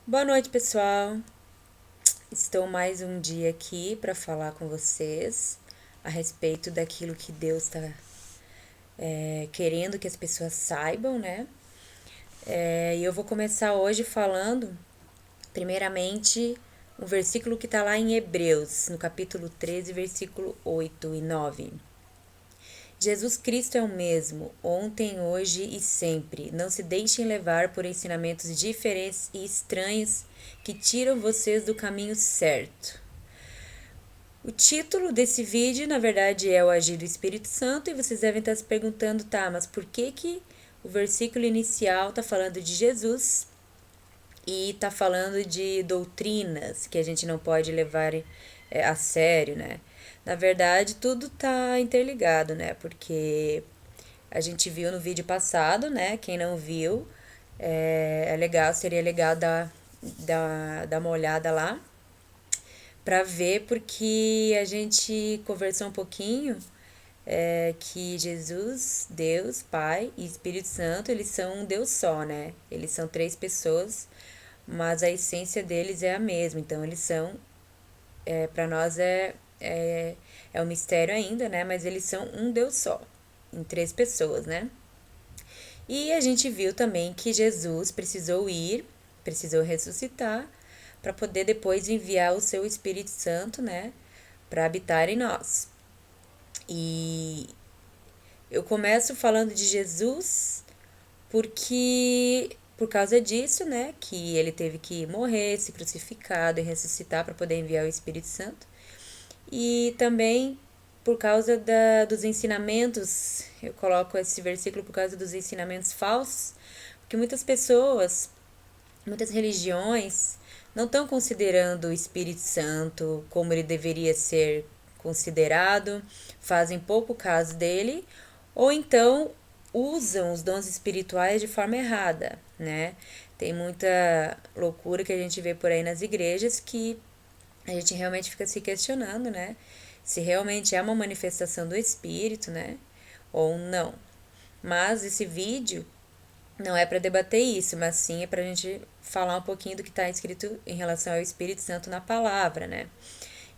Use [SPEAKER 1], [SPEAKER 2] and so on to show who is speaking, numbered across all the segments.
[SPEAKER 1] Boa noite, pessoal. Estou mais um dia aqui para falar com vocês a respeito daquilo que Deus está querendo que as pessoas saibam, né? E eu vou começar hoje falando, primeiramente, um versículo que está lá em Hebreus, no capítulo 13, versículo 8 e 9. Jesus Cristo é o mesmo, ontem, hoje e sempre. Não se deixem levar por ensinamentos diferentes e estranhos que tiram vocês do caminho certo. O título desse vídeo, na verdade, é o Agir do Espírito Santo, e vocês devem estar se perguntando, tá, mas por que o versículo inicial está falando de Jesus e está falando de doutrinas que a gente não pode levar a sério, né? Na verdade, tudo tá interligado, né? Porque a gente viu no vídeo passado, né? Quem não viu, seria legal dar uma olhada lá para ver, porque a gente conversou um pouquinho que Jesus, Deus, Pai e Espírito Santo, eles são um Deus só, né? Eles são três pessoas, mas a essência deles é a mesma. Então, eles são, para nós é um mistério ainda, né? Mas eles são um Deus só, em três pessoas, né? E a gente viu também que Jesus precisou ressuscitar, para poder depois enviar o seu Espírito Santo, né? Para habitar em nós. E eu começo falando de Jesus porque por causa disso, né, que ele teve que morrer, ser crucificado e ressuscitar para poder enviar o Espírito Santo. E também por causa dos ensinamentos, eu coloco esse versículo por causa dos ensinamentos falsos, porque muitas pessoas, muitas religiões não estão considerando o Espírito Santo como ele deveria ser considerado, fazem pouco caso dele, ou então usam os dons espirituais de forma errada, né? Tem muita loucura que a gente vê por aí nas igrejas que a gente realmente fica se questionando, né? Se realmente é uma manifestação do Espírito, né? Ou não. Mas esse vídeo não é para debater isso, mas sim é para a gente falar um pouquinho do que está escrito em relação ao Espírito Santo na palavra, né?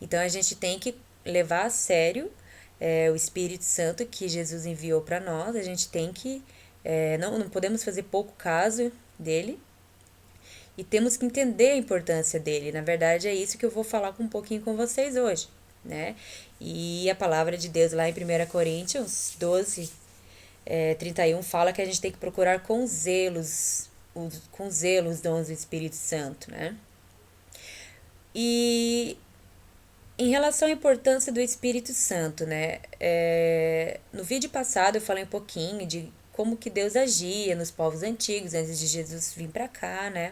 [SPEAKER 1] Então a gente tem que levar a sério o Espírito Santo que Jesus enviou para nós. A gente tem que não podemos fazer pouco caso dele e temos que entender a importância dele. Na verdade, é isso que eu vou falar um pouquinho com vocês hoje, né? E a palavra de Deus lá em 1 Coríntios 12, 31 fala que a gente tem que procurar com zelo os dons do Espírito Santo, né? E em relação à importância do Espírito Santo, né? No vídeo passado eu falei um pouquinho de como que Deus agia nos povos antigos antes de Jesus vir para cá, né?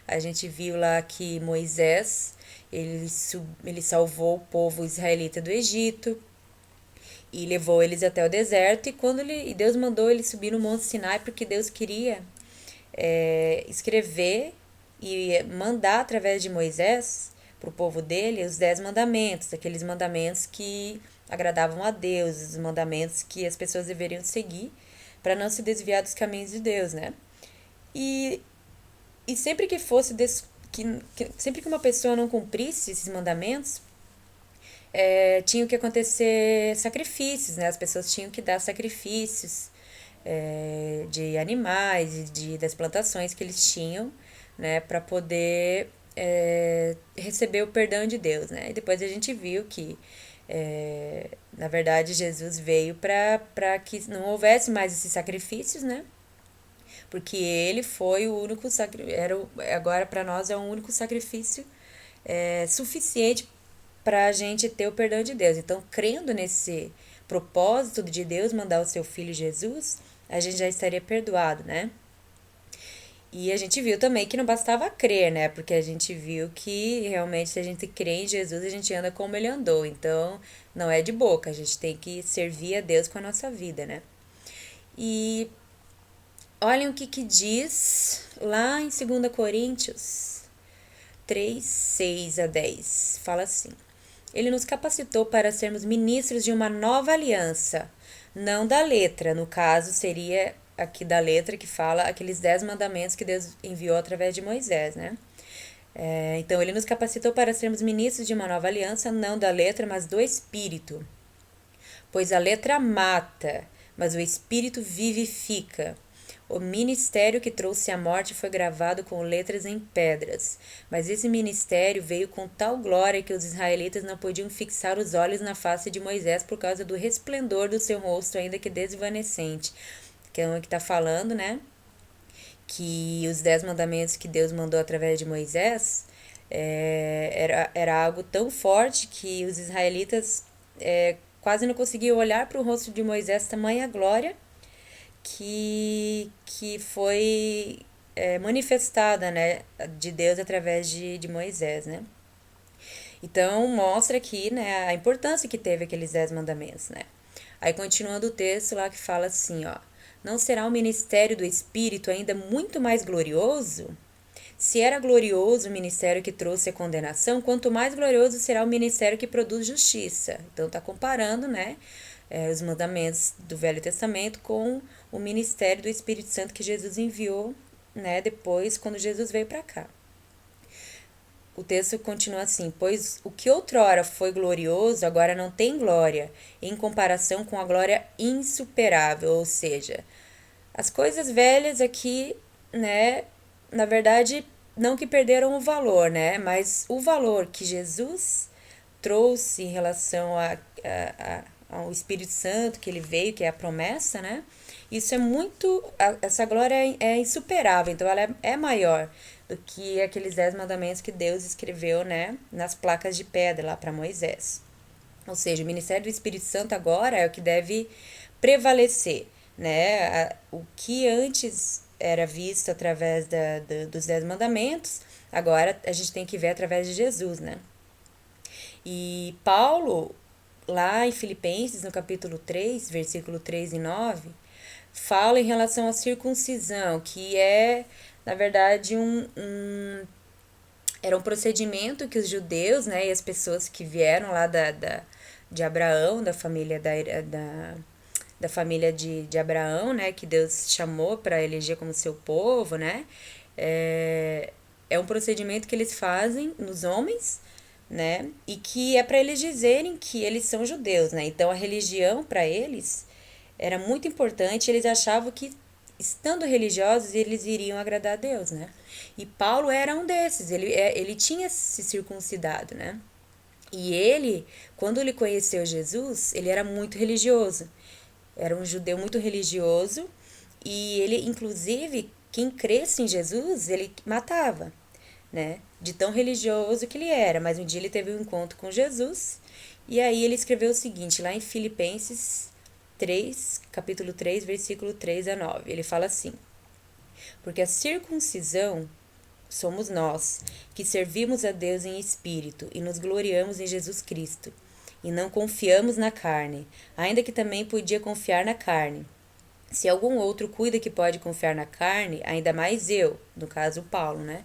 [SPEAKER 1] A gente viu lá que Moisés ele salvou o povo israelita do Egito e levou eles até o deserto, e Deus mandou ele subir no Monte Sinai porque Deus queria escrever e mandar através de Moisés para o povo dele os 10 mandamentos, aqueles mandamentos que agradavam a Deus, os mandamentos que as pessoas deveriam seguir para não se desviar dos caminhos de Deus, né? E, e sempre que fosse sempre que uma pessoa não cumprisse esses mandamentos, tinham que acontecer sacrifícios, né? As pessoas tinham que dar sacrifícios de animais e das plantações que eles tinham, né? Para poder receber o perdão de Deus, né? E depois a gente viu que, na verdade, Jesus veio para que não houvesse mais esses sacrifícios, né? Porque ele foi o único agora para nós é o único sacrifício suficiente para a gente ter o perdão de Deus. Então, crendo nesse propósito de Deus mandar o seu filho Jesus, a gente já estaria perdoado, né? E a gente viu também que não bastava crer, né? Porque a gente viu que realmente se a gente crê em Jesus, a gente anda como ele andou. Então, não é de boca, a gente tem que servir a Deus com a nossa vida, né? E olhem o que diz lá em 2 Coríntios 3, 6 a 10. Fala assim: Ele nos capacitou para sermos ministros de uma nova aliança, não da letra, no caso seria aqui da letra que fala aqueles 10 mandamentos que Deus enviou através de Moisés, né? Então, ele nos capacitou para sermos ministros de uma nova aliança, não da letra, mas do Espírito. Pois a letra mata, mas o Espírito vivifica. O ministério que trouxe a morte foi gravado com letras em pedras, mas esse ministério veio com tal glória que os israelitas não podiam fixar os olhos na face de Moisés por causa do resplendor do seu rosto, ainda que desvanecente. Que é o que está falando, né? Que os 10 mandamentos que Deus mandou através de Moisés era algo tão forte que os israelitas quase não conseguiam olhar para o rosto de Moisés, tamanha glória que foi manifestada, né, de Deus através de Moisés, né? Então, mostra aqui, né, a importância que teve aqueles 10 mandamentos, né? Aí, continuando o texto lá que fala assim, ó. Não será o ministério do Espírito ainda muito mais glorioso? Se era glorioso o ministério que trouxe a condenação, quanto mais glorioso será o ministério que produz justiça. Então, está comparando, né, os mandamentos do Velho Testamento com o ministério do Espírito Santo que Jesus enviou, né, depois, quando Jesus veio para cá. O texto continua assim: pois o que outrora foi glorioso, agora não tem glória, em comparação com a glória insuperável. Ou seja, as coisas velhas aqui, né, na verdade, não que perderam o valor, né, mas o valor que Jesus trouxe em relação ao Espírito Santo, que ele veio, que é a promessa, né, isso é muito, essa glória é insuperável, então ela é maior do que aqueles 10 mandamentos que Deus escreveu, né, nas placas de pedra lá para Moisés. Ou seja, o ministério do Espírito Santo agora é o que deve prevalecer, né? O que antes era visto através dos 10 mandamentos, agora a gente tem que ver através de Jesus, né? E Paulo, lá em Filipenses, no capítulo 3, versículo 3 e 9, fala em relação à circuncisão, que é, na verdade, era um procedimento que os judeus, né, e as pessoas que vieram lá de Abraão, da família da família de Abraão, né, que Deus chamou para eleger como seu povo, né, é um procedimento que eles fazem nos homens, né, e que é para eles dizerem que eles são judeus, né. Então a religião para eles era muito importante. Eles achavam que, estando religiosos, eles iriam agradar a Deus, né? E Paulo era um desses. Ele tinha se circuncidado, né? E ele, quando ele conheceu Jesus, ele era muito religioso. Era um judeu muito religioso. E ele, inclusive, quem cresce em Jesus, ele matava, né? De tão religioso que ele era. Mas um dia ele teve um encontro com Jesus. E aí ele escreveu o seguinte, lá em Filipenses 3, capítulo 3, versículo 3 a 9. Ele fala assim: porque a circuncisão somos nós, que servimos a Deus em espírito e nos gloriamos em Jesus Cristo, e não confiamos na carne, ainda que também podia confiar na carne. Se algum outro cuida que pode confiar na carne, ainda mais eu, no caso Paulo, né?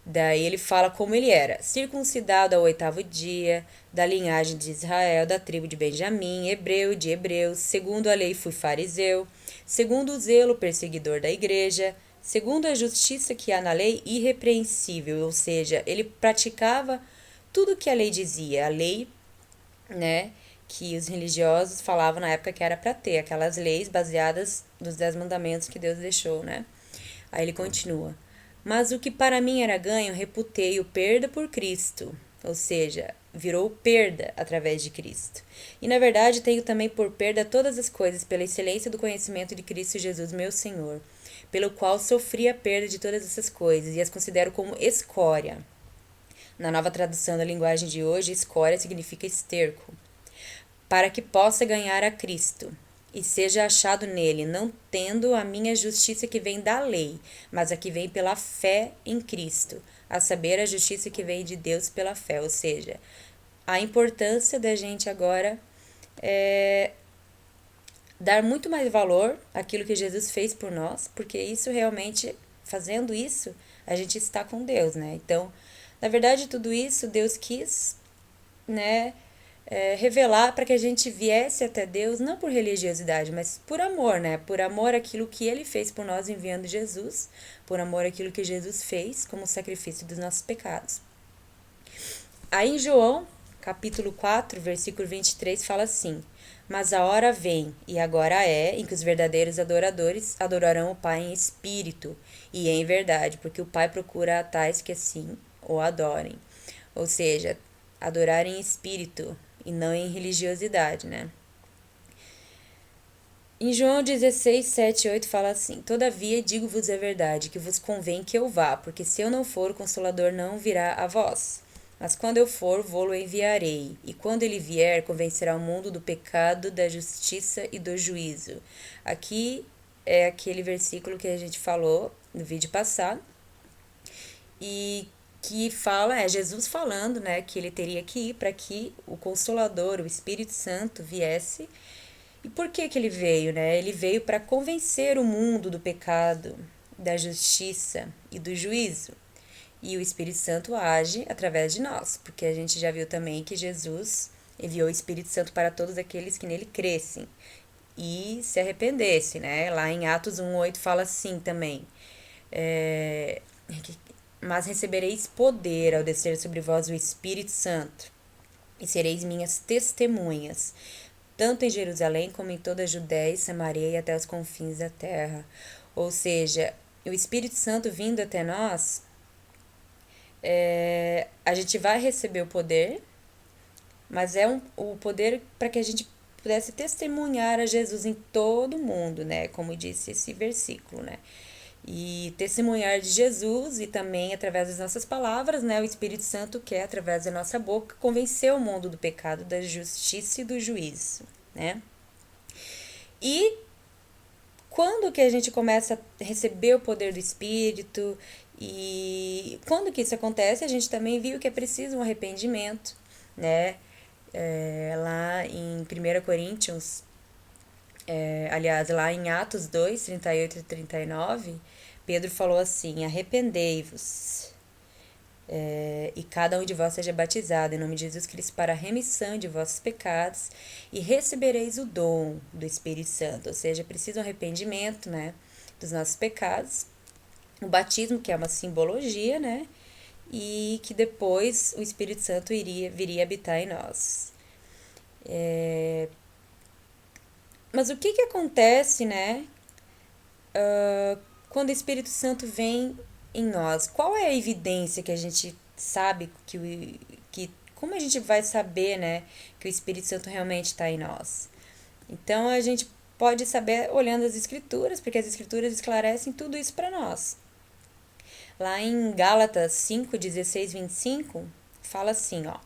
[SPEAKER 1] Daí ele fala como ele era, circuncidado ao 8º dia, da linhagem de Israel, da tribo de Benjamim, hebreu de hebreus, segundo a lei fui fariseu, segundo o zelo perseguidor da igreja, segundo a justiça que há na lei, irrepreensível, ou seja, ele praticava tudo que a lei dizia, a lei, né, que os religiosos falavam na época que era para ter, aquelas leis baseadas nos 10 mandamentos que Deus deixou, né. Aí ele continua: mas o que para mim era ganho, reputei-o perda por Cristo. Ou seja, virou perda através de Cristo. E na verdade tenho também por perda todas as coisas pela excelência do conhecimento de Cristo Jesus, meu Senhor, pelo qual sofri a perda de todas essas coisas e as considero como escória. Na nova tradução da linguagem de hoje, escória significa esterco. Para que possa ganhar a Cristo e seja achado nele, não tendo a minha justiça que vem da lei, mas a que vem pela fé em Cristo, a saber, a justiça que vem de Deus pela fé. Ou seja, a importância da gente agora dar muito mais valor àquilo que Jesus fez por nós, porque isso realmente, fazendo isso, a gente está com Deus, né? Então, na verdade, tudo isso Deus quis, né, revelar para que a gente viesse até Deus, não por religiosidade, mas por amor, né? Por amor àquilo que Ele fez por nós enviando Jesus, por amor àquilo que Jesus fez como sacrifício dos nossos pecados. Aí em João, capítulo 4, versículo 23, fala assim: Mas a hora vem, e agora é, em que os verdadeiros adoradores adorarão o Pai em espírito e em verdade, porque o Pai procura a tais que assim o adorem. Ou seja, adorar em espírito e não em religiosidade, né? Em João 16, 7 e 8 fala assim: Todavia digo-vos a verdade, que vos convém que eu vá, porque se eu não for, o Consolador não virá a vós. Mas quando eu for, vou-lo enviarei. E quando ele vier, convencerá o mundo do pecado, da justiça e do juízo. Aqui é aquele versículo que a gente falou no vídeo passado. E que fala, é Jesus falando, né, que ele teria que ir para que o Consolador, o Espírito Santo, viesse. E por que que ele veio, né? Ele veio para convencer o mundo do pecado, da justiça e do juízo. E o Espírito Santo age através de nós, porque a gente já viu também que Jesus enviou o Espírito Santo para todos aqueles que nele crescem e se arrependessem, né? Lá em Atos 1:8 fala assim também: Mas recebereis poder ao descer sobre vós o Espírito Santo, e sereis minhas testemunhas, tanto em Jerusalém como em toda a Judéia e Samaria e até os confins da terra. Ou seja, o Espírito Santo vindo até nós, a gente vai receber o poder, mas é o poder para que a gente pudesse testemunhar a Jesus em todo o mundo, né? Como disse esse versículo, né? E testemunhar de Jesus e também através das nossas palavras, né? O Espírito Santo quer, através da nossa boca, convencer o mundo do pecado, da justiça e do juízo, né? E quando que a gente começa a receber o poder do Espírito e quando que isso acontece, a gente também viu que é preciso um arrependimento, né? Lá em 1 Coríntios, aliás, lá em Atos 2, 38 e 39, Pedro falou assim: Arrependei-vos, e cada um de vós seja batizado em nome de Jesus Cristo para a remissão de vossos pecados e recebereis o dom do Espírito Santo. Ou seja, precisa um arrependimento, né, dos nossos pecados, o batismo, que é uma simbologia, né, e que depois o Espírito Santo viria habitar em nós. Mas o que que acontece, né, quando o Espírito Santo vem em nós? Qual é a evidência que a gente sabe que como a gente vai saber, né, que o Espírito Santo realmente está em nós? Então a gente pode saber olhando as Escrituras, porque as Escrituras esclarecem tudo isso para nós. Lá em Gálatas 5, 16, 25, fala assim, ó: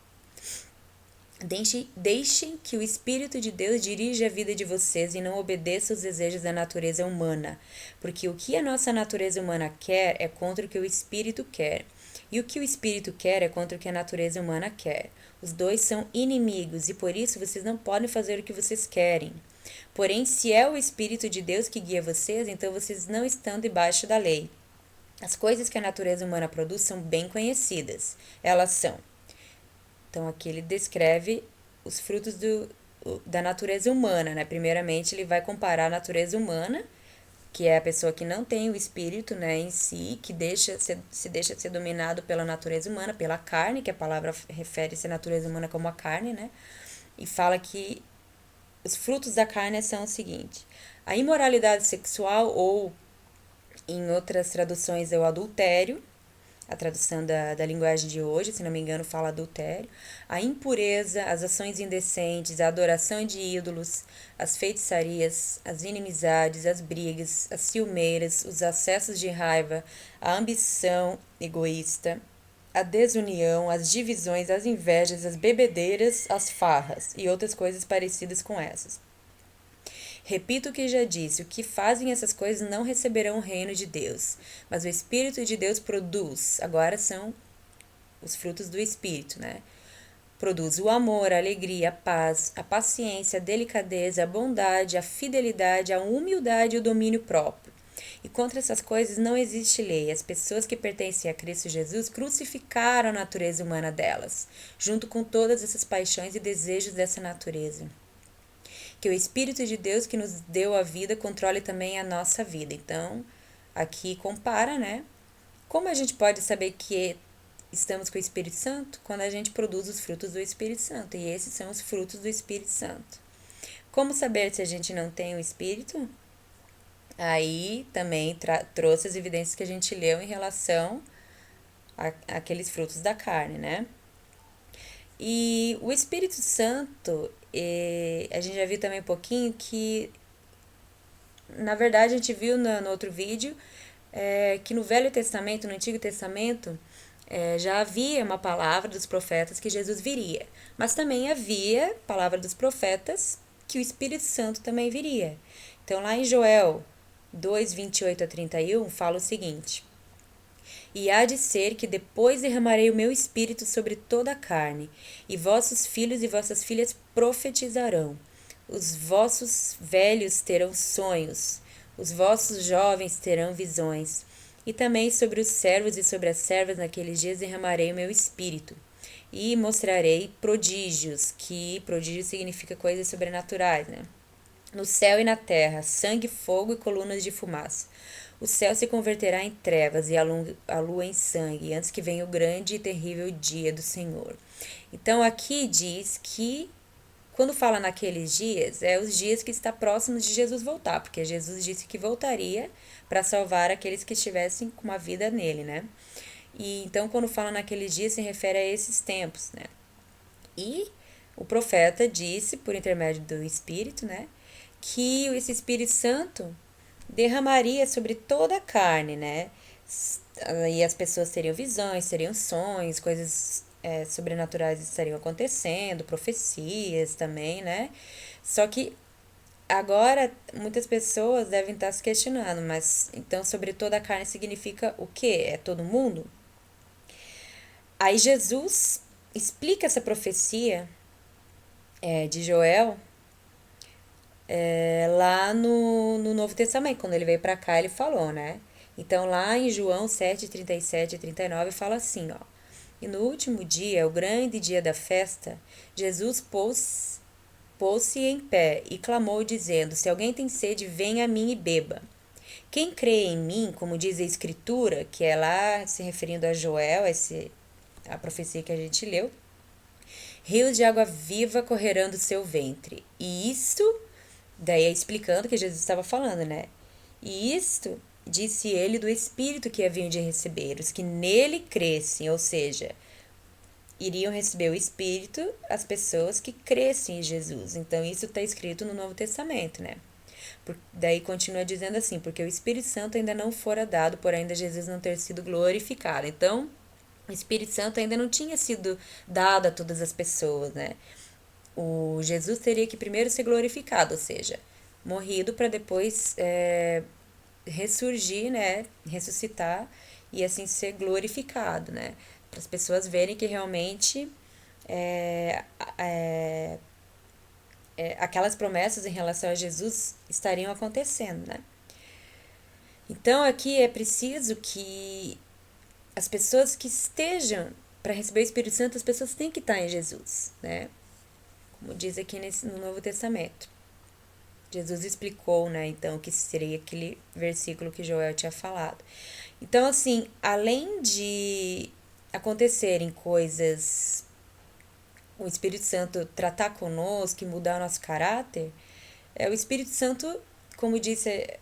[SPEAKER 1] Deixem que o Espírito de Deus dirija a vida de vocês e não obedeça aos desejos da natureza humana, porque o que a nossa natureza humana quer é contra o que o Espírito quer, e o que o Espírito quer é contra o que a natureza humana quer. Os dois são inimigos e por isso vocês não podem fazer o que vocês querem. Porém, se é o Espírito de Deus que guia vocês, então vocês não estão debaixo da lei. As coisas que a natureza humana produz são bem conhecidas. Elas são. Então, aqui ele descreve os frutos da natureza humana, né? Primeiramente, ele vai comparar a natureza humana, que é a pessoa que não tem o espírito, né, em si, que se deixa ser dominado pela natureza humana, pela carne, que a palavra refere-se à natureza humana como a carne, né? E fala que os frutos da carne são o seguinte: a imoralidade sexual, ou em outras traduções é o adultério, a tradução da linguagem de hoje, se não me engano, fala adultério, a impureza, as ações indecentes, a adoração de ídolos, as feitiçarias, as inimizades, as brigas, as ciumeiras, os acessos de raiva, a ambição egoísta, a desunião, as divisões, as invejas, as bebedeiras, as farras e outras coisas parecidas com essas. Repito o que já disse: o que fazem essas coisas não receberão o reino de Deus, mas o Espírito de Deus produz. Agora são os frutos do Espírito, né? Produz o amor, a alegria, a paz, a paciência, a delicadeza, a bondade, a fidelidade, a humildade e o domínio próprio. E contra essas coisas não existe lei. As pessoas que pertencem a Cristo Jesus crucificaram a natureza humana delas, junto com todas essas paixões e desejos dessa natureza. Que o Espírito de Deus que nos deu a vida controle também a nossa vida. Então, aqui compara, né? Como a gente pode saber que estamos com o Espírito Santo? Quando a gente produz os frutos do Espírito Santo. E esses são os frutos do Espírito Santo. Como saber se a gente não tem o Espírito? Aí também trouxe as evidências que a gente leu em relação àqueles frutos da carne, né? E o Espírito Santo, a gente já viu também um pouquinho que, na verdade, a gente viu no outro vídeo, que no Velho Testamento, no Antigo Testamento, já havia uma palavra dos profetas que Jesus viria. Mas também havia palavra dos profetas que o Espírito Santo também viria. Então, lá em Joel 2, 28 a 31, fala o seguinte: E há de ser que depois derramarei o meu espírito sobre toda a carne, e vossos filhos e vossas filhas profetizarão. Os vossos velhos terão sonhos, os vossos jovens terão visões. E também sobre os servos e sobre as servas naqueles dias derramarei o meu espírito. E mostrarei prodígios, que prodígio significa coisas sobrenaturais, né? No céu e na terra, sangue, fogo e colunas de fumaça. O céu se converterá em trevas e a lua em sangue, antes que venha o grande e terrível dia do Senhor. Então aqui diz que, quando fala naqueles dias, é os dias que está próximos de Jesus voltar, porque Jesus disse que voltaria para salvar aqueles que estivessem com uma vida nele, né? E então, quando fala naqueles dias, se refere a esses tempos, né? E o profeta disse, por intermédio do Espírito, né, que esse Espírito Santo derramaria sobre toda a carne, né? E as pessoas teriam visões, teriam sonhos, coisas sobrenaturais estariam acontecendo, profecias também, né? Só que agora muitas pessoas devem estar se questionando, mas então sobre toda a carne significa o quê? É todo mundo? Aí Jesus explica essa profecia de Joel lá no Novo Testamento. Quando ele veio para cá, ele falou, né? Então, lá em João 7, 37 e 39, fala assim, ó. E no último dia, o grande dia da festa, Jesus pôs-se em pé e clamou, dizendo: Se alguém tem sede, venha a mim e beba. Quem crê em mim, como diz a Escritura, que é lá se referindo a Joel, a profecia que a gente leu, rios de água viva correrão do seu ventre. E isto, daí é explicando que Jesus estava falando, né? E isto disse ele do Espírito que haviam de receber, os que nele crescem, ou seja, iriam receber o Espírito as pessoas que crescem em Jesus. Então, isso está escrito no Novo Testamento, né? Daí continua dizendo assim, porque o Espírito Santo ainda não fora dado, por ainda Jesus não ter sido glorificado. Então, o Espírito Santo ainda não tinha sido dado a todas as pessoas, né? O Jesus teria que primeiro ser glorificado, ou seja, morrido para depois ressurgir, né? Ressuscitar e assim ser glorificado, né? Para as pessoas verem que realmente aquelas promessas em relação a Jesus estariam acontecendo, né? Então aqui é preciso que as pessoas que estejam para receber o Espírito Santo, as pessoas têm que estar em Jesus, né? Como diz aqui no Novo Testamento. Jesus explicou, né, então, o que seria aquele versículo que Joel tinha falado. Então, assim, além de acontecerem coisas, o Espírito Santo tratar conosco e mudar o nosso caráter, o Espírito Santo, como disse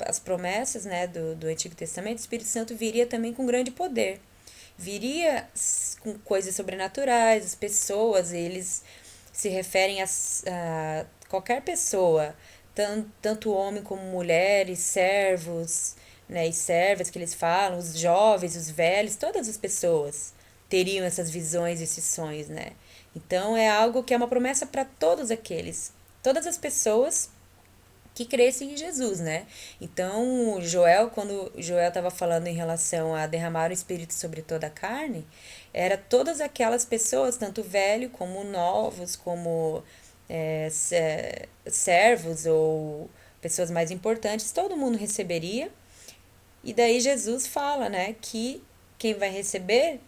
[SPEAKER 1] as promessas, né, do Antigo Testamento, o Espírito Santo viria também com grande poder. Viria com coisas sobrenaturais, as pessoas, eles se referem a qualquer pessoa, tanto homem como mulheres, servos, né, e servas que eles falam, os jovens, os velhos, todas as pessoas teriam essas visões, esses sonhos, né? Então é algo que é uma promessa para todas as pessoas que crescem em Jesus, né? Então, quando Joel estava falando em relação a derramar o Espírito sobre toda a carne, era todas aquelas pessoas, tanto velho como novos, como servos ou pessoas mais importantes, todo mundo receberia. E daí Jesus fala, né, que quem vai receber?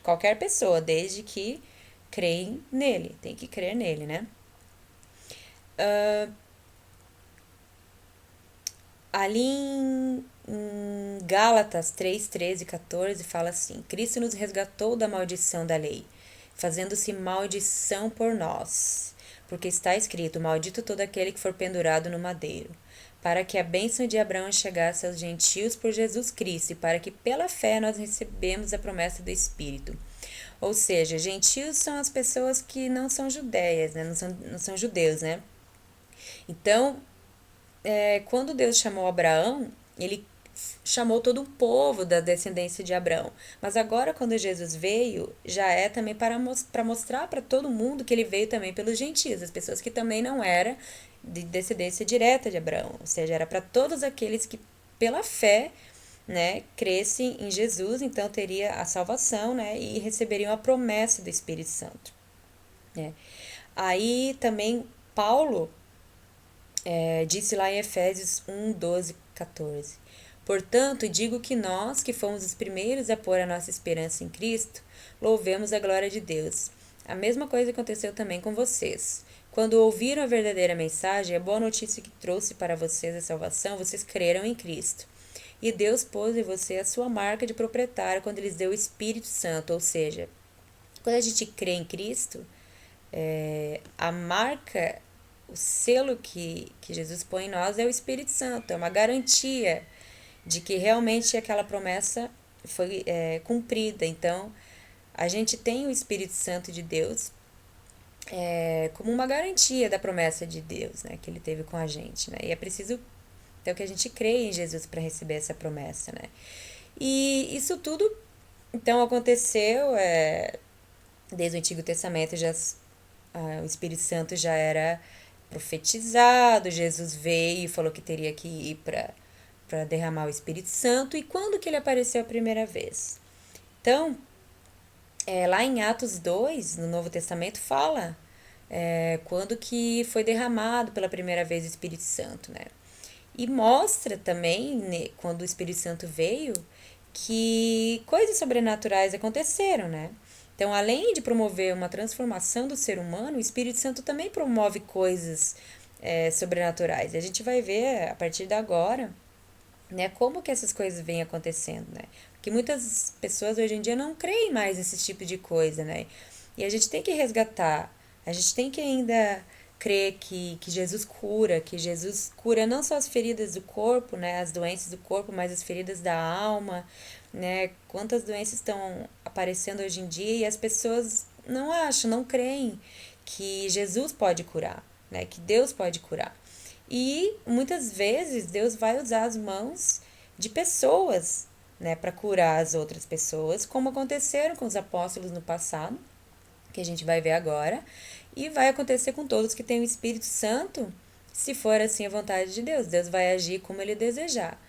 [SPEAKER 1] Qualquer pessoa, desde que creem nele, tem que crer nele, né? Ali em Gálatas 3, 13 e 14 fala assim: Cristo nos resgatou da maldição da lei, fazendo-se maldição por nós. Porque está escrito: Maldito todo aquele que for pendurado no madeiro, para que a bênção de Abraão chegasse aos gentios por Jesus Cristo, e para que pela fé nós recebemos a promessa do Espírito. Ou seja, gentios são as pessoas que não são judeias, né? Não são judeus, né? Então, quando Deus chamou Abraão, ele chamou todo um povo da descendência de Abraão. Mas agora, quando Jesus veio, já é também para mostrar para todo mundo que ele veio também pelos gentios, as pessoas que também não eram de descendência direta de Abraão. Ou seja, era para todos aqueles que, pela fé, né, crescem em Jesus, então teria a salvação, né, e receberiam a promessa do Espírito Santo. Né. Aí também Paulo disse lá em Efésios 1, 12, 14. Portanto, digo que nós, que fomos os primeiros a pôr a nossa esperança em Cristo, louvemos a glória de Deus. A mesma coisa aconteceu também com vocês. Quando ouviram a verdadeira mensagem, a boa notícia que trouxe para vocês a salvação, vocês creram em Cristo. E Deus pôs em você a sua marca de proprietário quando lhes deu o Espírito Santo. Ou seja, quando a gente crê em Cristo, a marca, o selo que Jesus põe em nós é o Espírito Santo. É uma garantia de que realmente aquela promessa foi cumprida. Então, a gente tem o Espírito Santo de Deus como uma garantia da promessa de Deus, né, que ele teve com a gente, né? E é preciso então que a gente creia em Jesus para receber essa promessa, né? E isso tudo então aconteceu desde o Antigo Testamento, o Espírito Santo já era profetizado, Jesus veio e falou que teria que ir para derramar o Espírito Santo. E quando que ele apareceu a primeira vez? Então, lá em Atos 2, no Novo Testamento, fala quando que foi derramado pela primeira vez o Espírito Santo, né? E mostra também, né, quando o Espírito Santo veio, que coisas sobrenaturais aconteceram, né? Então, além de promover uma transformação do ser humano, o Espírito Santo também promove coisas sobrenaturais. E a gente vai ver a partir de agora, né, como que essas coisas vêm acontecendo, né? Porque muitas pessoas hoje em dia não creem mais nesse tipo de coisa, né? E a gente tem que resgatar, a gente tem que ainda crer que Jesus cura não só as feridas do corpo, né, as doenças do corpo, mas as feridas da alma, né? Quantas doenças estão aparecendo hoje em dia e as pessoas não acham, não creem que Jesus pode curar, né? Que Deus pode curar. E muitas vezes Deus vai usar as mãos de pessoas, né, para curar as outras pessoas, como aconteceram com os apóstolos no passado, que a gente vai ver agora, e vai acontecer com todos que têm o Espírito Santo, se for assim a vontade de Deus. Deus vai agir como ele desejar.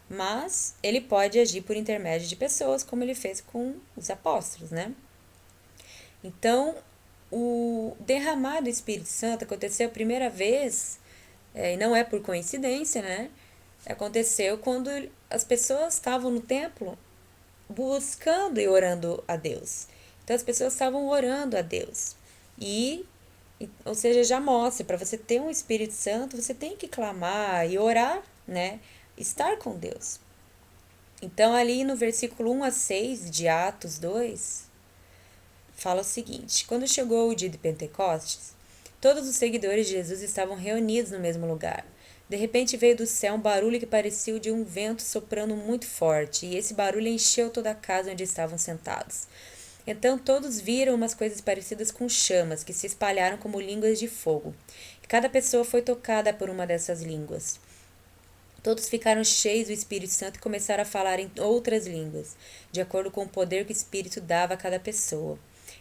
[SPEAKER 1] Mas ele pode agir por intermédio de pessoas, como ele fez com os apóstolos, né? Então, o derramar do Espírito Santo aconteceu a primeira vez, e não é por coincidência, né? Aconteceu quando as pessoas estavam no templo buscando e orando a Deus. Então, as pessoas estavam orando a Deus. Ou seja, já mostra, para você ter um Espírito Santo, você tem que clamar e orar, né? Estar com Deus. Então, ali no versículo 1 a 6 de Atos 2, fala o seguinte: quando chegou o dia de Pentecostes, todos os seguidores de Jesus estavam reunidos no mesmo lugar. De repente veio do céu um barulho que parecia o de um vento soprando muito forte, e esse barulho encheu toda a casa onde estavam sentados. Então todos viram umas coisas parecidas com chamas, que se espalharam como línguas de fogo. E cada pessoa foi tocada por uma dessas línguas. Todos ficaram cheios do Espírito Santo e começaram a falar em outras línguas, de acordo com o poder que o Espírito dava a cada pessoa.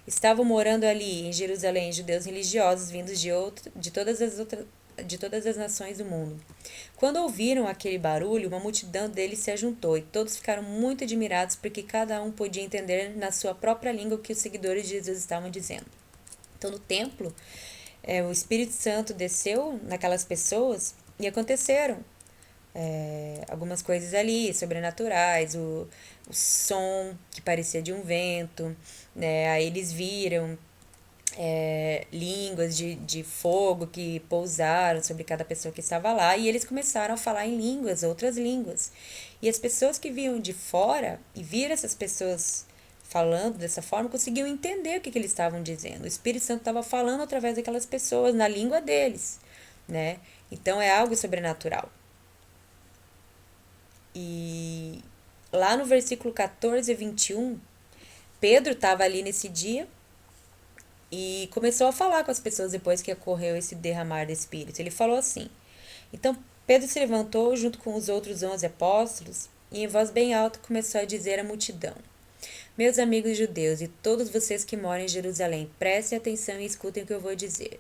[SPEAKER 1] Estavam morando ali, em Jerusalém, judeus religiosos vindos de todas as nações do mundo. Quando ouviram aquele barulho, uma multidão deles se ajuntou e todos ficaram muito admirados porque cada um podia entender na sua própria língua o que os seguidores de Jesus estavam dizendo. Então, no templo, o Espírito Santo desceu naquelas pessoas E aconteceram algumas coisas ali, sobrenaturais, o som que parecia de um vento, né? Aí eles viram línguas de fogo que pousaram sobre cada pessoa que estava lá e eles começaram a falar em línguas, outras línguas. E as pessoas que vinham de fora e viram essas pessoas falando dessa forma conseguiam entender o que eles estavam dizendo. O Espírito Santo estava falando através daquelas pessoas, na língua deles, né? Então é algo sobrenatural. E lá no versículo 14 e 21, Pedro estava ali nesse dia e começou a falar com as pessoas depois que ocorreu esse derramar do Espírito. Ele falou assim: Então Pedro se levantou junto com os outros 11 apóstolos e em voz bem alta começou a dizer à multidão: Meus amigos judeus e todos vocês que moram em Jerusalém, prestem atenção e escutem o que eu vou dizer.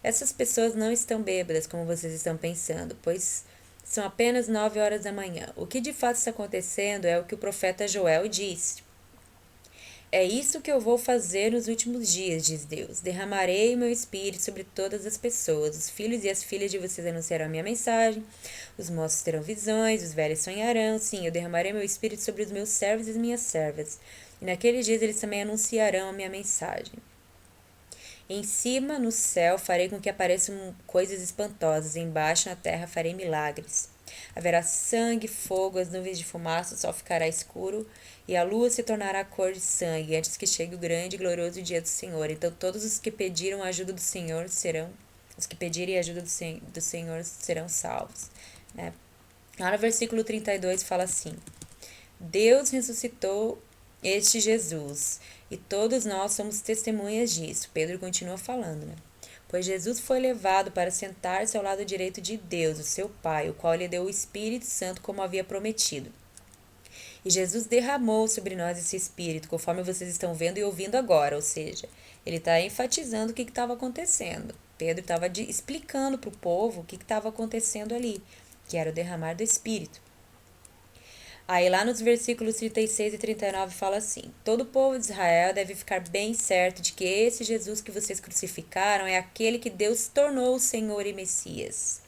[SPEAKER 1] Essas pessoas não estão bêbadas como vocês estão pensando, pois são apenas 9 horas da manhã. O que de fato está acontecendo é o que o profeta Joel disse. É isso que eu vou fazer nos últimos dias, diz Deus. Derramarei o meu espírito sobre todas as pessoas. Os filhos e as filhas de vocês anunciarão a minha mensagem. Os moços terão visões, os velhos sonharão. Sim, eu derramarei meu espírito sobre os meus servos e as minhas servas. E naqueles dias eles também anunciarão a minha mensagem. Em cima, no céu, farei com que apareçam coisas espantosas. Embaixo, na terra, farei milagres. Haverá sangue, fogo, as nuvens de fumaça, o sol ficará escuro e a lua se tornará cor de sangue, antes que chegue o grande e glorioso dia do Senhor. Então todos os que pediram a ajuda do Senhor serão, os que pedirem a ajuda do Senhor serão salvos. Né? Lá no versículo 32 fala assim: Deus ressuscitou este Jesus, e todos nós somos testemunhas disso. Pedro continua falando, né? Pois Jesus foi levado para sentar-se ao lado direito de Deus, o seu Pai, o qual lhe deu o Espírito Santo como havia prometido. E Jesus derramou sobre nós esse Espírito, conforme vocês estão vendo e ouvindo agora. Ou seja, ele está enfatizando o que estava acontecendo. Pedro estava explicando para o povo o que estava acontecendo ali, que era o derramar do Espírito. Aí lá nos versículos 36 e 39 fala assim: Todo o povo de Israel deve ficar bem certo de que esse Jesus que vocês crucificaram é aquele que Deus tornou o Senhor e Messias.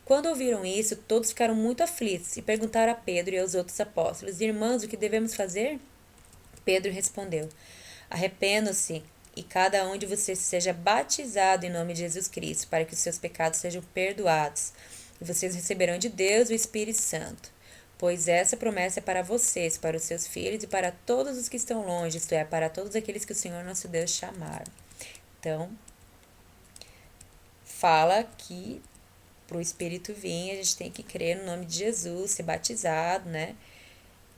[SPEAKER 1] Quando ouviram isso, todos ficaram muito aflitos e perguntaram a Pedro e aos outros apóstolos: Irmãos, o que devemos fazer? Pedro respondeu: Arrependam-se e cada um de vocês seja batizado em nome de Jesus Cristo, para que os seus pecados sejam perdoados. E vocês receberão de Deus o Espírito Santo. Pois essa promessa é para vocês, para os seus filhos e para todos os que estão longe, isto é, para todos aqueles que o Senhor nosso Deus chamar. Então, fala que para o Espírito vir, a gente tem que crer no nome de Jesus, ser batizado, né?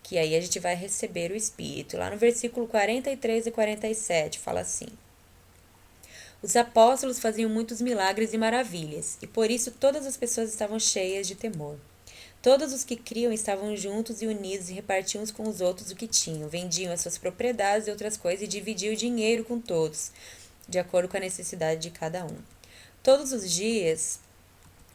[SPEAKER 1] Que aí a gente vai receber o Espírito. Lá no versículo 43 e 47 fala assim: Os apóstolos faziam muitos milagres e maravilhas, e por isso todas as pessoas estavam cheias de temor. Todos os que criam estavam juntos e unidos e repartiam uns com os outros o que tinham, vendiam as suas propriedades e outras coisas e dividiam o dinheiro com todos, de acordo com a necessidade de cada um. Todos os dias,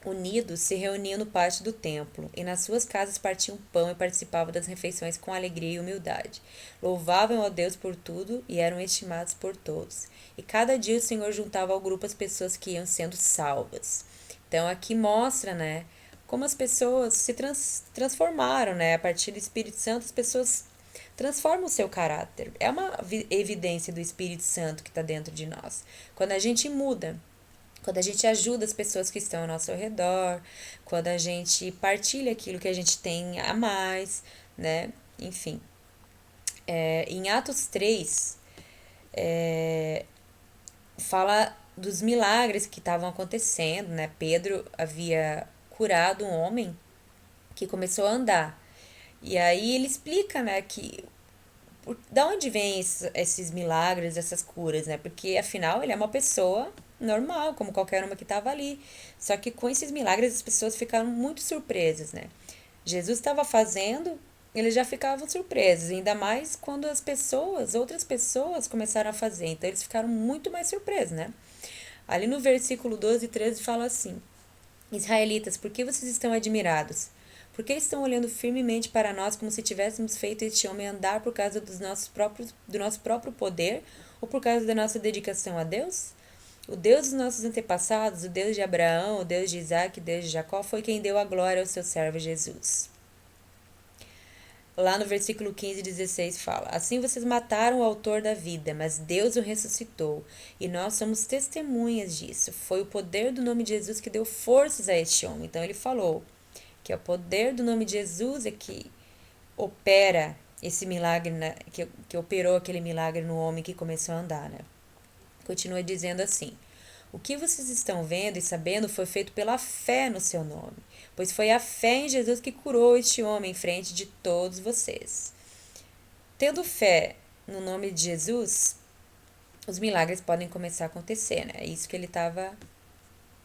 [SPEAKER 1] unidos, se reuniam no pátio do templo, e nas suas casas partiam pão e participavam das refeições com alegria e humildade. Louvavam a Deus por tudo e eram estimados por todos. E cada dia o Senhor juntava ao grupo as pessoas que iam sendo salvas. Então aqui mostra, né, como as pessoas se transformaram, né? A partir do Espírito Santo, as pessoas transformam o seu caráter. É uma evidência do Espírito Santo que está dentro de nós. Quando a gente muda, quando a gente ajuda as pessoas que estão ao nosso redor, quando a gente partilha aquilo que a gente tem a mais, né? Enfim. Em Atos 3, fala dos milagres que estavam acontecendo, né? Pedro havia curado um homem que começou a andar. E aí ele explica, né, que da onde vem esses milagres, essas curas, né? Porque afinal ele é uma pessoa normal, como qualquer uma que estava ali. Só que com esses milagres as pessoas ficaram muito surpresas, né? Jesus estava fazendo, eles já ficavam surpresos, ainda mais quando outras pessoas começaram a fazer. Então eles ficaram muito mais surpresos, né? Ali no versículo 12 e 13 fala assim: Israelitas, por que vocês estão admirados? Por que estão olhando firmemente para nós como se tivéssemos feito este homem andar por causa do nosso próprio poder ou por causa da nossa dedicação a Deus? O Deus dos nossos antepassados, o Deus de Abraão, o Deus de Isaac, o Deus de Jacó, foi quem deu a glória ao seu servo Jesus. Lá no versículo 15 e 16 fala: Assim vocês mataram o autor da vida, mas Deus o ressuscitou, e nós somos testemunhas disso. Foi o poder do nome de Jesus que deu forças a este homem. Então ele falou que é o poder do nome de Jesus é que opera esse milagre, que operou aquele milagre no homem que começou a andar, né? Continua dizendo assim: O que vocês estão vendo e sabendo foi feito pela fé no seu nome, pois foi a fé em Jesus que curou este homem em frente de todos vocês. Tendo fé no nome de Jesus, os milagres podem começar a acontecer, né? É isso que ele estava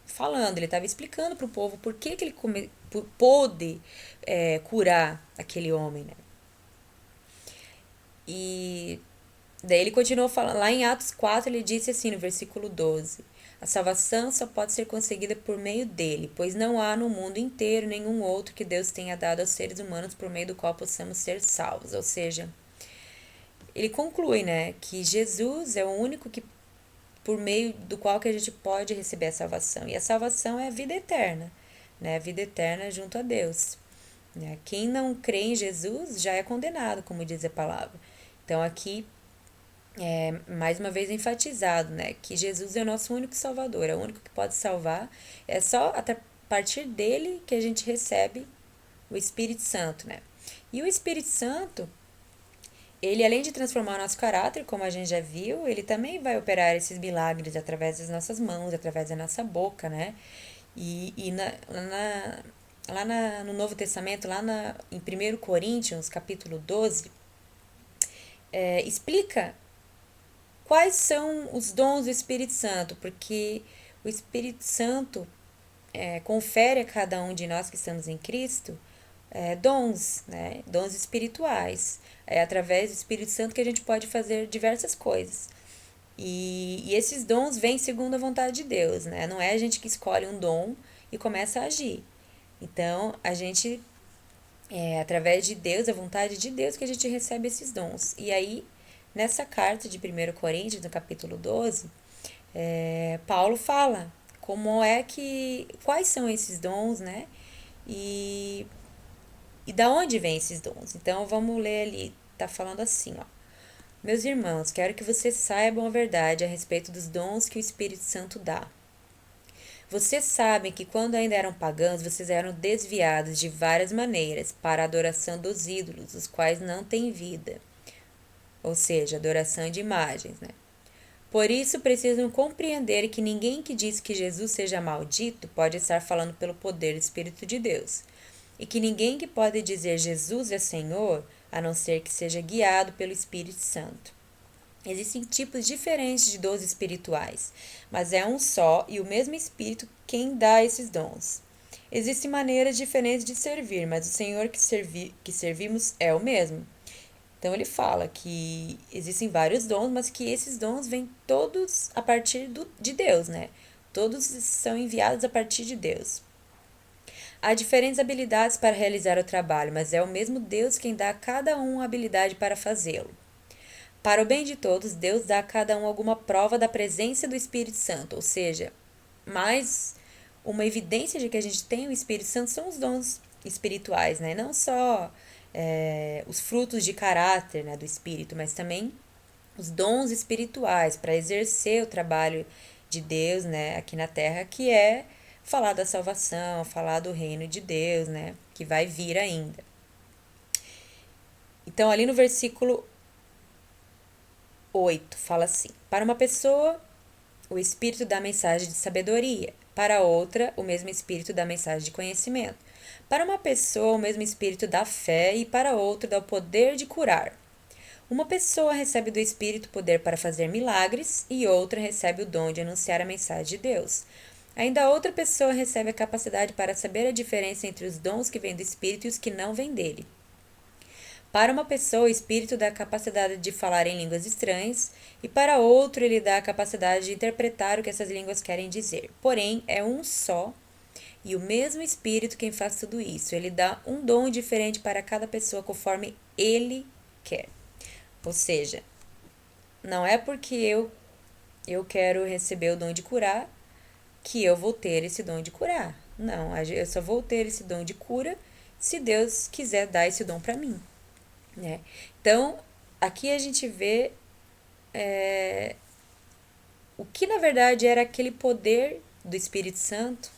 [SPEAKER 1] falando, ele estava explicando para o povo por que ele pôde curar aquele homem, né? E daí ele continuou falando, lá em Atos 4 ele disse assim no versículo 12: A salvação só pode ser conseguida por meio dele, pois não há no mundo inteiro nenhum outro que Deus tenha dado aos seres humanos por meio do qual possamos ser salvos. Ou seja, ele conclui, né, que Jesus é o único que por meio do qual que a gente pode receber a salvação. E a salvação é a vida eterna, né? A vida eterna junto a Deus. Né? Quem não crê em Jesus já é condenado, como diz a palavra. Então aqui mais uma vez enfatizado, né, que Jesus é o nosso único salvador, é o único que pode salvar. É só a partir dele que a gente recebe o Espírito Santo, né? E o Espírito Santo, ele além de transformar o nosso caráter, como a gente já viu, ele também vai operar esses milagres através das nossas mãos, através da nossa boca, né? E no Novo Testamento, em 1 Coríntios, capítulo 12, explica quais são os dons do Espírito Santo, porque o Espírito Santo confere a cada um de nós que estamos em Cristo dons, né? Dons espirituais. É através do Espírito Santo que a gente pode fazer diversas coisas. E esses dons vêm segundo a vontade de Deus, né? Não é a gente que escolhe um dom e começa a agir. Então, a gente, através de Deus, a vontade de Deus, que a gente recebe esses dons. E aí, nessa carta de 1 Coríntios, no capítulo 12, Paulo fala quais são esses dons, né? E da onde vêm esses dons? Então, vamos ler ali. Tá falando assim, ó. Meus irmãos, quero que vocês saibam a verdade a respeito dos dons que o Espírito Santo dá. Vocês sabem que quando ainda eram pagãos, vocês eram desviados de várias maneiras para a adoração dos ídolos, os quais não têm vida. Ou seja, adoração de imagens, né? Por isso precisam compreender que ninguém que diz que Jesus seja maldito pode estar falando pelo poder do Espírito de Deus. E que ninguém que pode dizer Jesus é Senhor, a não ser que seja guiado pelo Espírito Santo. Existem tipos diferentes de dons espirituais, mas é um só e o mesmo Espírito quem dá esses dons. Existem maneiras diferentes de servir, mas o Senhor que servimos é o mesmo. Então ele fala que existem vários dons, mas que esses dons vêm todos a partir de Deus, né? Todos são enviados a partir de Deus. Há diferentes habilidades para realizar o trabalho, mas é o mesmo Deus quem dá a cada um a habilidade para fazê-lo. Para o bem de todos, Deus dá a cada um alguma prova da presença do Espírito Santo, ou seja, mais uma evidência de que a gente tem o Espírito Santo são os dons espirituais, né? Não só os frutos de caráter, né, do Espírito, mas também os dons espirituais para exercer o trabalho de Deus, né, aqui na Terra, que é falar da salvação, falar do reino de Deus, né, que vai vir ainda. Então, ali no versículo 8, fala assim: Para uma pessoa, o Espírito dá mensagem de sabedoria, para outra, o mesmo Espírito dá mensagem de conhecimento. Para uma pessoa, o mesmo Espírito dá fé e para outra dá o poder de curar. Uma pessoa recebe do Espírito poder para fazer milagres e outra recebe o dom de anunciar a mensagem de Deus. Ainda outra pessoa recebe a capacidade para saber a diferença entre os dons que vêm do Espírito e os que não vêm dele. Para uma pessoa, o Espírito dá a capacidade de falar em línguas estranhas, e para outro, ele dá a capacidade de interpretar o que essas línguas querem dizer. Porém, é um só e o mesmo Espírito quem faz tudo isso. Ele dá um dom diferente para cada pessoa conforme ele quer. Ou seja, não é porque eu quero receber o dom de curar, que eu vou ter esse dom de curar. Não, eu só vou ter esse dom de cura se Deus quiser dar esse dom para mim, né? Então, aqui a gente vê o que na verdade era aquele poder do Espírito Santo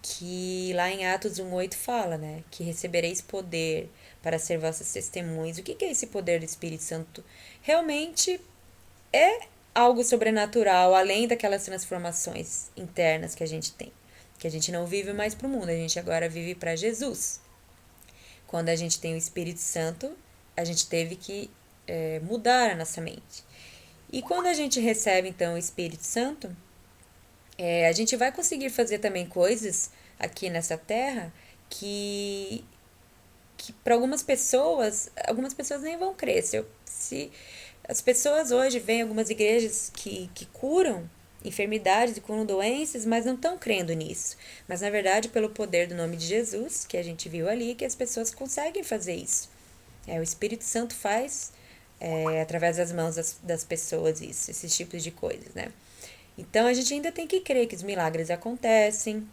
[SPEAKER 1] que lá em Atos 1:8 fala, né? Que recebereis poder para ser vossas testemunhas. O que é esse poder do Espírito Santo? Realmente é algo sobrenatural, além daquelas transformações internas que a gente tem. Que a gente não vive mais para o mundo, a gente agora vive para Jesus. Quando a gente tem o Espírito Santo, a gente teve que mudar a nossa mente. E quando a gente recebe, então, o Espírito Santo, a gente vai conseguir fazer também coisas aqui nessa terra que para algumas pessoas nem vão crer. Se as pessoas hoje veem algumas igrejas que curam enfermidades e curam doenças, mas não estão crendo nisso. Mas na verdade, pelo poder do nome de Jesus, que a gente viu ali, que as pessoas conseguem fazer isso. O Espírito Santo faz através das mãos das pessoas isso, esses tipos de coisas, né? Então a gente ainda tem que crer que os milagres acontecem,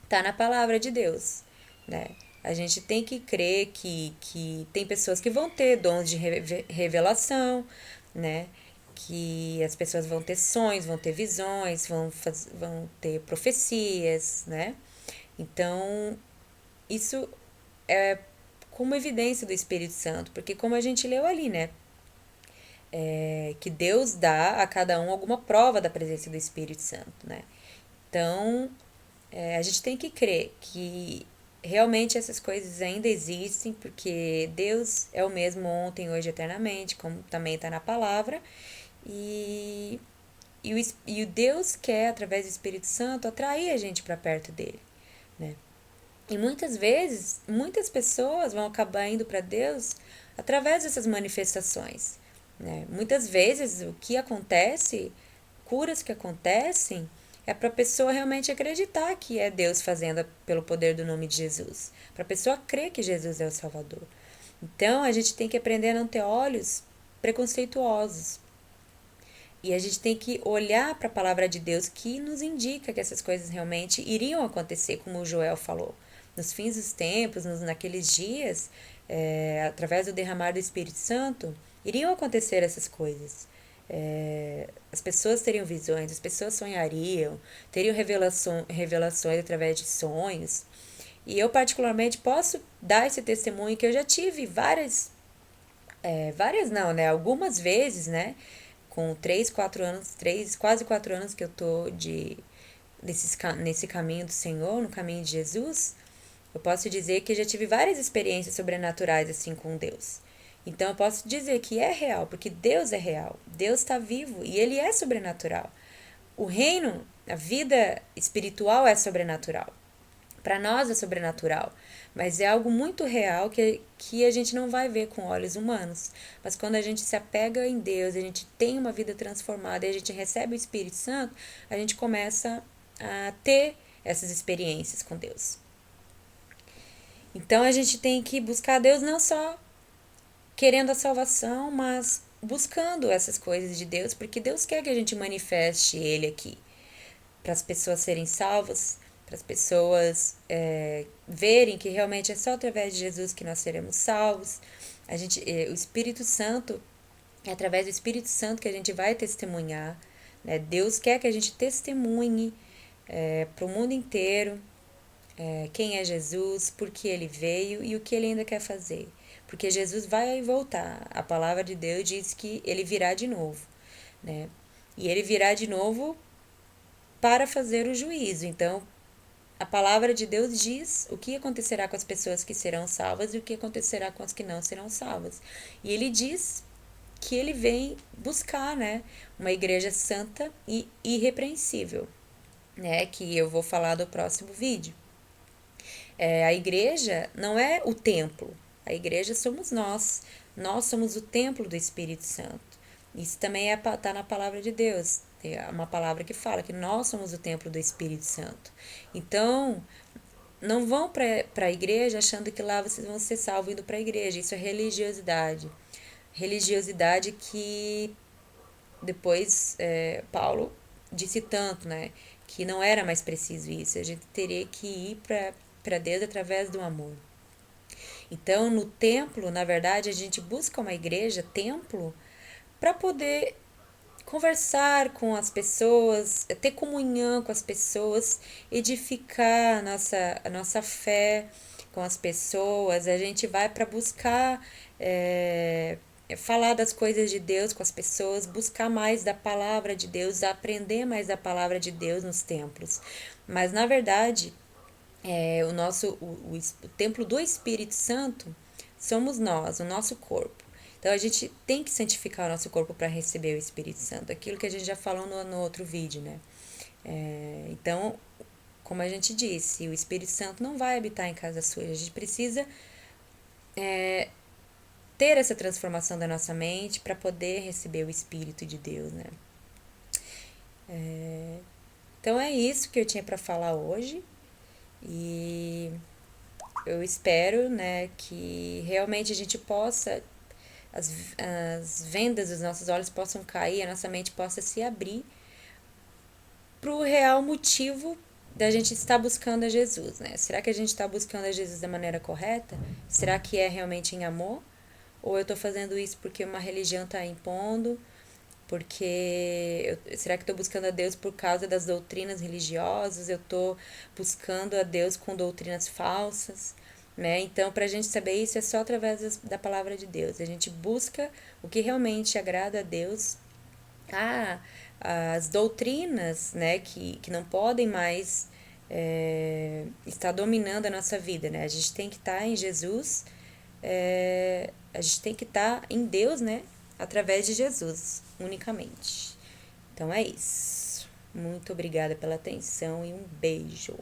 [SPEAKER 1] tá na palavra de Deus, né? A gente tem que crer que tem pessoas que vão ter dons de revelação, né? Que as pessoas vão ter sonhos, vão ter visões, vão ter profecias, né? Então, isso é como evidência do Espírito Santo, porque como a gente leu ali, né? Que Deus dá a cada um alguma prova da presença do Espírito Santo, né? Então, a gente tem que crer que realmente essas coisas ainda existem, porque Deus é o mesmo ontem, hoje, eternamente, como também está na palavra, e, e o Deus quer, através do Espírito Santo, atrair a gente para perto dele, né? E muitas vezes, muitas pessoas vão acabar indo para Deus através dessas manifestações, né? Muitas vezes o que acontece, curas que acontecem, é para a pessoa realmente acreditar que é Deus fazendo pelo poder do nome de Jesus, para a pessoa crer que Jesus é o Salvador. Então a gente tem que aprender a não ter olhos preconceituosos. E a gente tem que olhar para a palavra de Deus que nos indica que essas coisas realmente iriam acontecer, como o Joel falou. Nos fins dos tempos, naqueles dias, através do derramar do Espírito Santo, iriam acontecer essas coisas. As pessoas teriam visões, as pessoas sonhariam, teriam revelações através de sonhos. E eu, particularmente, posso dar esse testemunho que eu já tive várias não, né? Algumas vezes, né? Com 4 anos que eu tô nesse caminho do Senhor, no caminho de Jesus, eu posso dizer que eu já tive várias experiências sobrenaturais assim com Deus. Então eu posso dizer que é real, porque Deus é real. Deus está vivo e ele é sobrenatural. O reino, a vida espiritual é sobrenatural. Para nós é sobrenatural, mas é algo muito real que a gente não vai ver com olhos humanos. Mas quando a gente se apega em Deus, a gente tem uma vida transformada e a gente recebe o Espírito Santo, a gente começa a ter essas experiências com Deus. Então a gente tem que buscar Deus não só querendo a salvação, mas buscando essas coisas de Deus, porque Deus quer que a gente manifeste Ele aqui, para as pessoas serem salvas, para as pessoas verem que realmente é só através de Jesus que nós seremos salvos. O Espírito Santo, é através do Espírito Santo que a gente vai testemunhar, né? Deus quer que a gente testemunhe para o mundo inteiro quem é Jesus, por que ele veio e o que ele ainda quer fazer. Porque Jesus vai voltar. A palavra de Deus diz que ele virá de novo, né? E ele virá de novo para fazer o juízo. Então, a palavra de Deus diz o que acontecerá com as pessoas que serão salvas e o que acontecerá com as que não serão salvas. E ele diz que ele vem buscar, né, uma igreja santa e irrepreensível, né, que eu vou falar do próximo vídeo. A igreja não é o templo, a igreja somos nós. Nós somos o templo do Espírito Santo. Isso também está na palavra de Deus. É uma palavra que fala que nós somos o templo do Espírito Santo. Então, não vão para a igreja achando que lá vocês vão ser salvos indo para a igreja. Isso é religiosidade. Religiosidade que depois Paulo disse tanto, né, que não era mais preciso isso, a gente teria que ir para Deus através do amor. Então, no templo, na verdade, a gente busca uma igreja, templo, para poder conversar com as pessoas, ter comunhão com as pessoas, edificar a nossa fé com as pessoas. A gente vai para buscar falar das coisas de Deus com as pessoas, buscar mais da palavra de Deus, aprender mais da palavra de Deus nos templos. Mas na verdade, o templo do Espírito Santo somos nós, o nosso corpo. Então a gente tem que santificar o nosso corpo para receber o Espírito Santo, aquilo que a gente já falou no outro vídeo, né? Então, como a gente disse, o Espírito Santo não vai habitar em casa suja. A gente precisa ter essa transformação da nossa mente para poder receber o Espírito de Deus, né? Então é isso que eu tinha para falar hoje e eu espero, né, que realmente a gente possa, as vendas dos nossos olhos possam cair, a nossa mente possa se abrir para o real motivo da gente estar buscando a Jesus, né? Será que a gente está buscando a Jesus da maneira correta? Será que é realmente em amor? Ou eu estou fazendo isso porque uma religião está impondo? Será que estou buscando a Deus por causa das doutrinas religiosas? Eu estou buscando a Deus com doutrinas falsas? Né? Então, para a gente saber isso, é só através da palavra de Deus. A gente busca o que realmente agrada a Deus. As doutrinas, né, que não podem mais estar dominando a nossa vida, né? A gente tem que estar em Jesus, a gente tem que estar em Deus, né, através de Jesus, unicamente. Então é isso. Muito obrigada pela atenção e um beijo.